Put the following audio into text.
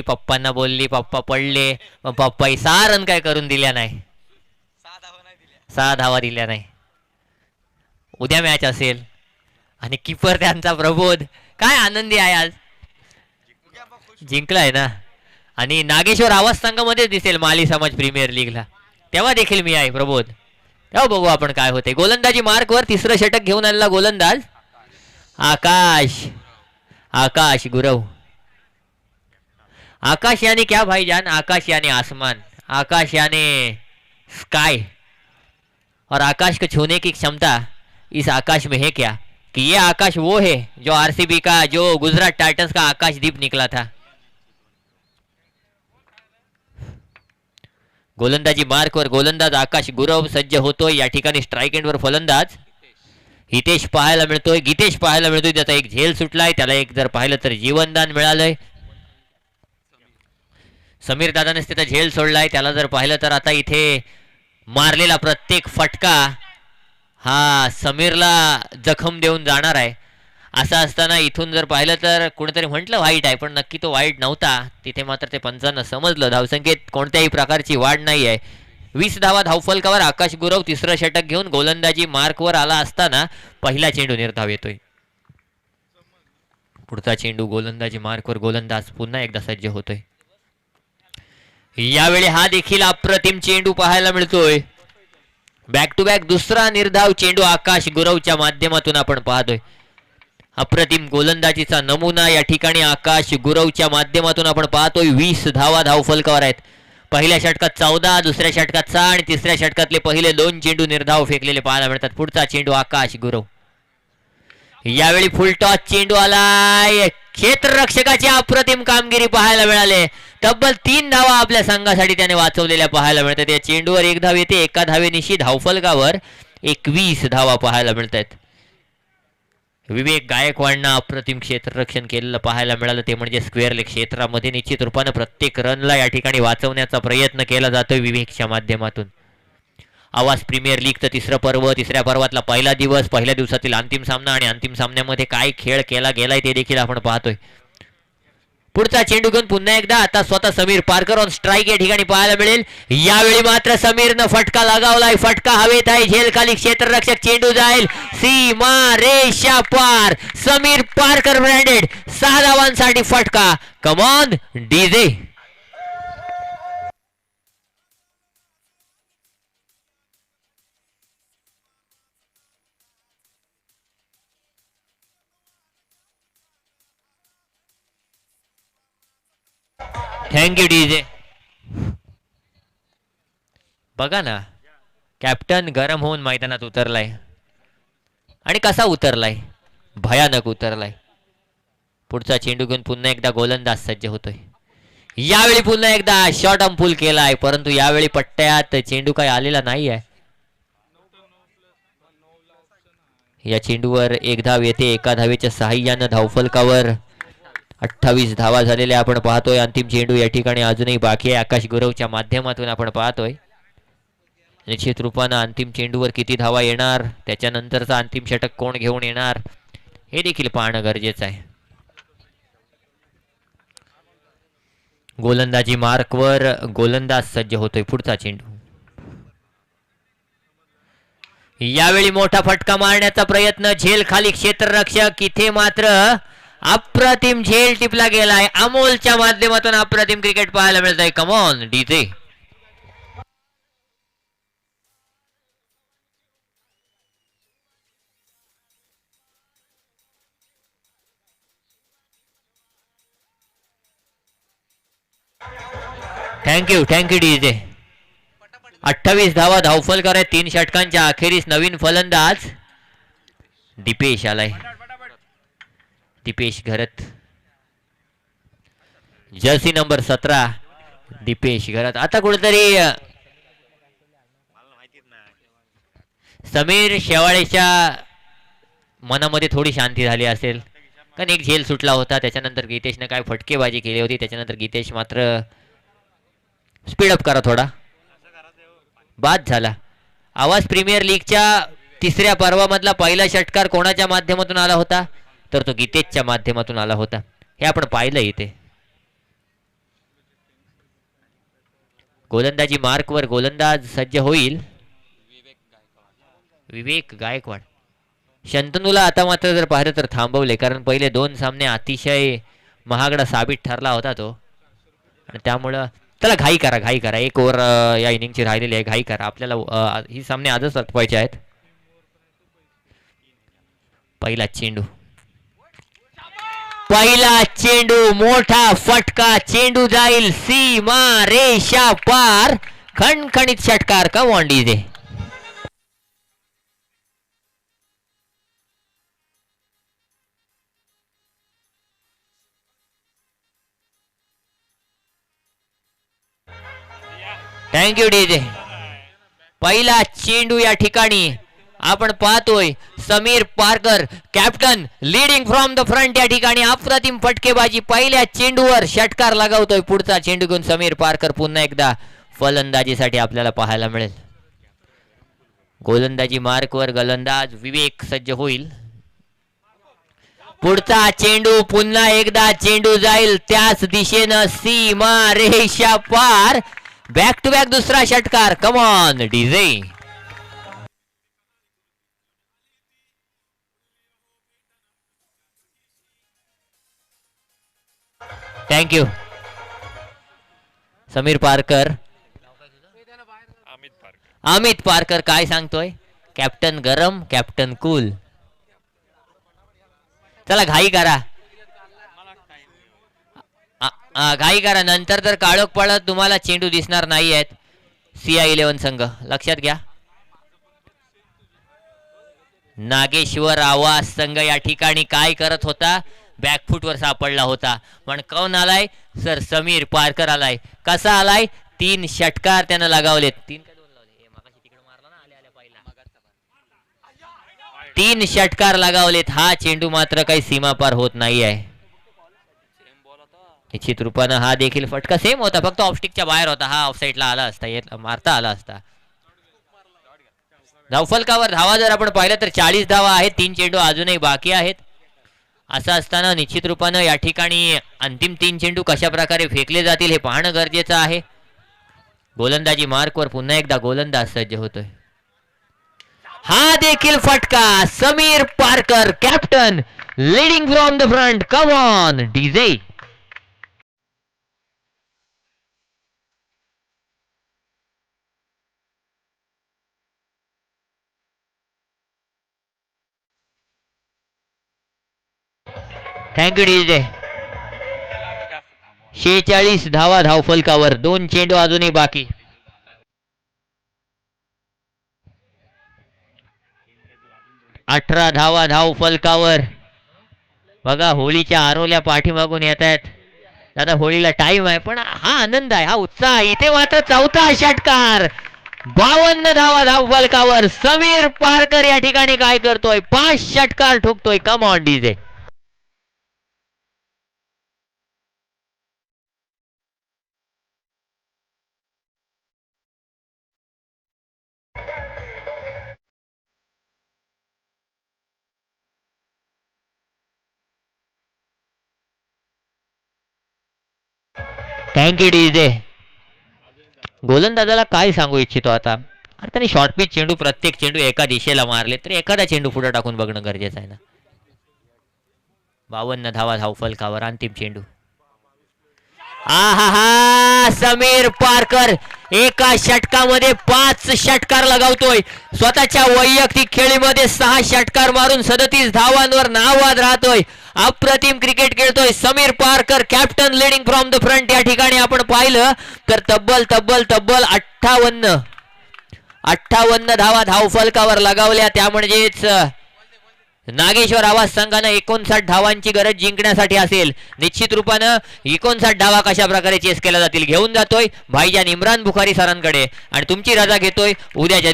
पप्पांना बोलली, पप्पा पडले, मग पप्पाही 6 रन काय करून दिल्या नाही, 6 धावा दिल्या नाही. उद्या मॅच असेल आणि किपर त्यांचा प्रबोध काय आनंदी आहे आज, जिंकलाय ना. आणि नागेश्वर आवाज संघामध्ये दिसेल माली समाज प्रीमियर लीगला, तेव्हा देखील मी आहे प्रबोध. तेव्हा बघू आपण काय होते. गोलंदाजी मार्कवर तिसरं षटक घेऊन आलेला गोलंदाज आकाश. आकाश गुरव. आकाश यानी क्या भाईजान, आकाश यानी आसमान, आकाश यानी स्काई. और आकाश को छूने की क्षमता इस आकाश में है क्या, कि ये आकाश वो है जो आरसीबी का, जो गुजरात टाइटंस का आकाशदीप निकला था. गोलंदाजी मार्कवर गोलंदाज आकाश गुरव सज्ज होतोय. या ठिकाणी स्ट्राईक एंडवर फलंदाज हितेश पाहायला मिळतोय, गीतेश पाहायला मिळतोय. त्याचा एक झेल सुटलाय, त्याला एक जर पाहिलं तर जीवनदान मिळालंय. समीर दादानेच त्याचा झेल सोडलाय, त्याला जर पाहिलं तर आता इथे मारलेला प्रत्येक फटका हा समीरला जखम देऊन जाणार आहे. असं असताना इथून जर पाहिलं तर कोणीतरी म्हटलं वाईट आहे, पण नक्की तो वाईट नव्हता. तिथे मात्र ते पंचांना समजलं. धावसंख्येत कोणत्याही प्रकारची वाढ नाही आहे. 20 धावा धावफलकावर आकाश गुरव तिसरं षटक घेऊन गोलंदाजी मार्कवर आला असताना पहिला चेंडू निर्धाव येतोय. पुढचा चेंडू गोलंदाजी मार्कवर गोलंदाज पुन्हा एकदा सज्ज होतोय. यावेळी हा देखील अप्रतिम चेंडू पाहायला मिळतोय. बॅक टू बॅक दुसरा निर्धाव चेंडू आकाश गुरवच्या माध्यमातून आपण पाहतोय. अप्रतिम गोलंदाजीचा नमुना या ठिकाणी आकाश गुरवच्या माध्यमातून आपण पाहतोय. 20 धावा धावफलकावर आहेत. पहिल्या षटकात 14, दुसऱ्या षटकात 6 आणि तिसऱ्या षटकातले पहिले 2 चेंडू निर्धाव फेकलेले पाहायला मिळतात. पुढचा चेंडू आकाश गुरव. यावेळी फुलटॉस चेंडू आलाय. क्षेत्ररक्षकाची अप्रतिम कामगिरी पाहायला मिळाले. तब्बल 3 धावा आपल्या संघासाठी त्याने वाचवलेल्या पाहायला मिळतात. या चेंडूवर 1 धाव येते. एका धावेनिशी धावफलकावर 21 धावा पाहायला मिळतात. विवेक गायकवाडनं अप्रतिम क्षेत्ररक्षण केलेलं पाहायला मिळालं. ते म्हणजे स्क्वेअर लेग क्षेत्रामध्ये निश्चित रूपानं प्रत्येक रनला या ठिकाणी वाचवण्याचा प्रयत्न केला जातोय विवेकच्या माध्यमातून. आवाज प्रीमियर लीगचं तिसरं पर्व, तिसऱ्या पर्वातला पहिला दिवस, पहिल्या दिवसातील अंतिम सामना आणि अंतिम सामन्यामध्ये काय खेळ केला गेलाय ते देखील आपण पाहतोय. पुढचा चेंडू घेऊन पुन्हा एकदा आता स्वतः समीर पारकर ऑन स्ट्राईक या ठिकाणी पाहायला मिळेल. यावेळी मात्र समीरनं फटका लगावलाय. फटका हवेत आहे, झेल खाली, क्षेत्ररक्षक, चेंडू जाईल सीमा रेषा पार. समीर पारकर ब्रँडेड 6 धावांसाठी फटका. Come on DJ. Thank you DJ. बघा ना, कॅप्टन गरम होऊन मैदानात उतरलाय आणि कसा उतरलाय, भयानक उतरलाय. पुढचा चेंडू घेऊन पुन्हा एकदा गोलंदाज सज्ज होतोय. यावेळी पुन्हा एकदा शॉर्ट आर्म पुल केलाय, परंतु यावेळी पट्ट्यात चेंडू काय आलेला नाही आहे. या चेंडूवर 1 धाव येते. एका धावेच्या सहाय्यानं धावफलकावर 28 धावा झालेल्या आपण पाहतोय. अंतिम चेंडू या ठिकाणी अजूनही बाकी आहे. आकाश गुरवच्या माध्यमातून आपण पाहतोय. निश्चित रूपानं अंतिम चेंडूवर किती धावा येणार, त्याच्यानंतरचा अंतिम षटक कोण घेऊन येणार हे देखील पाहणं गरजेचं आहे. गोलंदाजी मार्कवर गोलंदाज सज्ज होतोय. पुढचा चेंडू. यावेळी मोठा फटका मारण्याचा प्रयत्न, झेल खाली, क्षेत्ररक्षक. इथे मात्र अप्रतिम झेल टिपला गेलाय. अमोलच्या माध्यमातून अप्रतिम क्रिकेट पाहायला मिळत आहे. Come on DJ. Thank you DJ. 28 धावा धावफलकार आहे. 3 षटकांच्या अखेरीस नवीन फलंदाज दीपेश आलाय. दीपेश घरत, जर्सी नंबर 17 दीपेश घरत. आता कुठेतरी समीर शेवाळेच्या मनामध्ये थोडी शांती झाली असेल, कारण एक झेल सुटला होता. त्याच्यानंतर गीतेशने काय फटकेबाजी केली होती. त्याच्यानंतर गीतेश मात्र स्पीडअप करा थोडा, बाद झाला. आवाज प्रीमियर लीगच्या तिसऱ्या पर्वामधला पहिला षटकार कोणाच्या माध्यमातून आला होता, तर तो गीतेशच्या माध्यमातून आला होता. हे आपण पाहिलं इथे. गोलंदाजी मार्कवर गोलंदाज सज्ज होईल विवेक गायकवाड. शंतनूला आता मात्र जर पाहिलं तर थांबवले, कारण पहिले 2 सामने अतिशय महागडा साबित ठरला होता तो, आणि त्यामुळं त्याला घाई करा. 1 ओव्हर या इनिंगची राहिलेली आहे. घाई करा, आपल्याला ही सामने आजच आटपायचे आहेत. पहिला चेंडू मोठा फटका, चेंडू जाईल सीमा रेषा पार, खणखणीत षटकार. Come on DJ. Thank you DJ. पहिला चेंडू या ठिकाणी आपण पाहतोय Sameer Parkar captain leading from the front. या ठिकाणी अप्रतिम फटकेबाजी, पहिल्या चेंडूवर षटकार लगावतोय. पुढचा चेंडू घेऊन समीर पारकर पुन्हा एकदा फलंदाजीसाठी आपल्याला पाहायला मिळेल. गोलंदाजी मार्कवर गोलंदाज विवेक सज्ज होईल. पुढचा चेंडू पुन्हा एकदा, चेंडू जाईल त्याच दिशेनं सीमा रेषा पार, बॅक टू बॅक दुसरा षटकार. Come on DJ. Thank you Sameer Parkar. Amit Parkar काय सांगतोय? कॅप्टन गरम, कॅप्टन कूल. चला घाई करा, नंतर तर काळोख पडत तुम्हाला चेंडू दिसणार नाही आहेत. CI11 संघ लक्षात घ्या. नागेश्वर आवाज संघ या ठिकाणी काय करत होता? बॅकफुटवर सापडला होता. पण कोण आलाय? सर समीर पारकर आलाय. कसा आलाय? 3 षटकार त्यानं लगावलेत. 3 षटकार लगावलेत. हा चेंडू मात्र काही सीमा पार होत नाही आहे. निश्चित रूपानं हा देखील फटका सेम होता, फक्त ऑफस्टिकच्या बाहेर होता. हा ऑफसाईडला आला असता, मारता आला असता. धावफलकावर धावा जर आपण पाहिलं तर 40 धावा आहेत. 3 चेंडू अजूनही बाकी आहेत. असं असताना निश्चित रूपानं या ठिकाणी अंतिम 3 चेंडू कशा प्रकारे फेकले जातील हे पाहणं गरजेचं आहे. गोलंदाजी मार्कवर पुन्हा एकदा गोलंदाज सज्ज होतोय. हा देखील फटका. Sameer Parkar captain leading from the front. Come on DJ. Thank you DJ. 46 धावा धावफलकावर. 2 चेंडू अजूनही बाकी. अठरा धावा धावफलकावर. बघा होळीच्या आरोल्या पाठीमागून येत आहेत. आता होळीला टाइम आहे, पण हा आनंद आहे, हा उत्साह आहे. इथे मात्र चौथा षटकार. 52 धावा धावफलकावर. समीर पारकर या ठिकाणी काय करतोय? 5 षटकार ठोकतोय. Come on DJ. Thank you DJ. गोलंदाजाला काय सांगू इच्छितो आता? अरे त्याने शॉर्ट पिच चेंडू, प्रत्येक चेंडू एका दिशेला मारले, तर एखादा चेंडू पुढे टाकून बघणं गरजेचं आहे ना. 52 धावा धावफलकावर. अंतिम चेंडू. हा समीर पारकर एका षटकामध्ये 5 षटकार लगावतोय. स्वतःच्या वैयक्तिक खेळीमध्ये 6 षटकार मारून 37 धावांवर नावाद राहतोय. अप्रतिम क्रिकेट खेळतोय Sameer Parkar captain leading from the front. या ठिकाणी आपण पाहिलं तर तब्बल 58 धावा धावफलकावर लगावल्या. त्या म्हणजेच नागेश्वर आवाज संघानं 59 धावांची गरज जिंकण्यासाठी असेल. निश्चित रूपानं 59 धावा कशा प्रकारे चेस केल्या जातील घेऊन जातोय भाईजान इम्रान बुखारी सरांकडे, आणि तुमची रजा घेतोय उद्याच्या